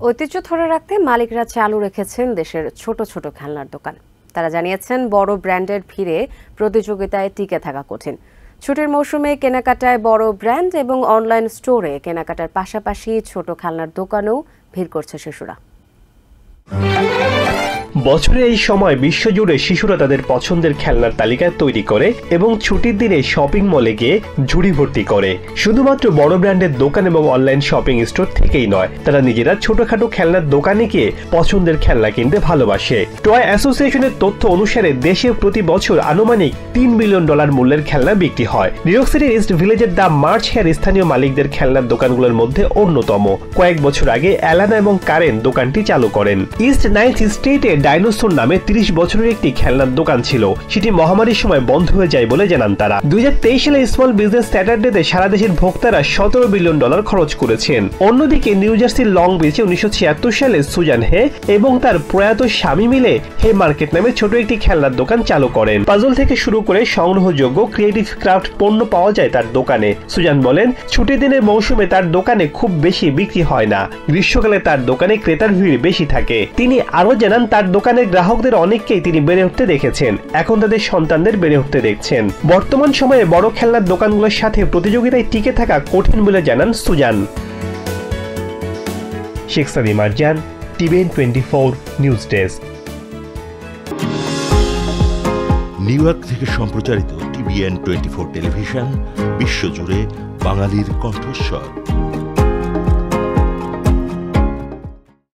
ঐতিহ্য ধরে রাখতে মালিকরা চালু রেখেছেন দেশের ছোট ছোট খেলনার দোকান। তারা জানিয়েছেন বড় ব্র্যান্ডের ভিড়ে প্রতিযোগিতায় টিকে থাকা কঠিন। ছুটির মৌসুমে কেনাকাটায় বড় ব্র্যান্ড এবং অনলাইন স্টোরে কেনাকাটার পাশাপাশি ছোট খেলনার দোকানেও ভিড় করছে শিশুরা। বছরের এই সময় বিশ্বজুড়ে শিশুরা তাদের পছন্দের খেলনার তালিকা তৈরি করে এবং ছুটির দিনে শপিং মলে গিয়ে ঝুড়ি ভর্তি করে। শুধুমাত্র বড় ব্র্যান্ডের দোকান এবং অনলাইন শপিং স্টোর থেকেই নয়, তারা নিজেরা ছোটখাটো খেলনার দোকানে গিয়ে পছন্দের খেলনা কিনতে ভালোবাসে। টয় অ্যাসোসিয়েশনের তথ্য অনুসারে দেশে প্রতি বছর আনুমানিক $3 বিলিয়ন মূল্যের খেলনা বিক্রি হয়। নিউ ইয়র্ক সিটির ইস্ট ভিলেজের দ্য মার্চ হেয়ার স্থানীয় মালিকদের খেলনার দোকানগুলোর মধ্যে অন্যতম। কয়েক বছর আগে অ্যালানা এবং কারেন দোকানটি চালু করেন। ইস্ট 9th স্ট্রিটে ডাইনোসর নামে 30 বছরের একটি খেলনার দোকান ছিল, সেটি মহামারীর সময় বন্ধ হয়ে যায় বলে জানান তারা। 2023 সালে স্মল বিজনেস স্যাটারডেতে সারা দেশের ভোক্তারা $17 বিলিয়ন খরচ করেছেন। অন্যদিকে নিউ জার্সির লং বিচে 1976 সালে সুজান হে এবং তার প্রয়াত স্বামী মিলে হে মার্কেট নামে ছোট একটি খেলনার দোকান চালু করেন। পাজল থেকে শুরু করে সংগ্রহযোগ্য ক্রিয়েটিভ ক্রাফট পণ্য পাওয়া যায় তার দোকানে। সুজান বলেন, ছুটির দিনের মৌসুমে তার দোকানে খুব বেশি বিক্রি হয় না, গ্রীষ্মকালে তার দোকানে ক্রেতার ভিড় বেশি থাকে। তিনি আরো জানান, তার দোকানের গ্রাহকদের অনেককেই তিনি বেড়ে উঠতে দেখেছেন, এখন তাদের সন্তানদের বেড়ে উঠতে দেখছেন। বর্তমান সময়ে বড় খেলনার দোকানগুলোর সাথে প্রতিযোগিতায় টিকে থাকা কঠিন বলে জানান সুজান। শেখ সাদি Marjan, TVN 24 news desk. New York থেকে সম্প্রচারিত টিভিএন 24 টেলিভিশন বিশ্বজুড়ে বাঙালির কণ্ঠস্বর।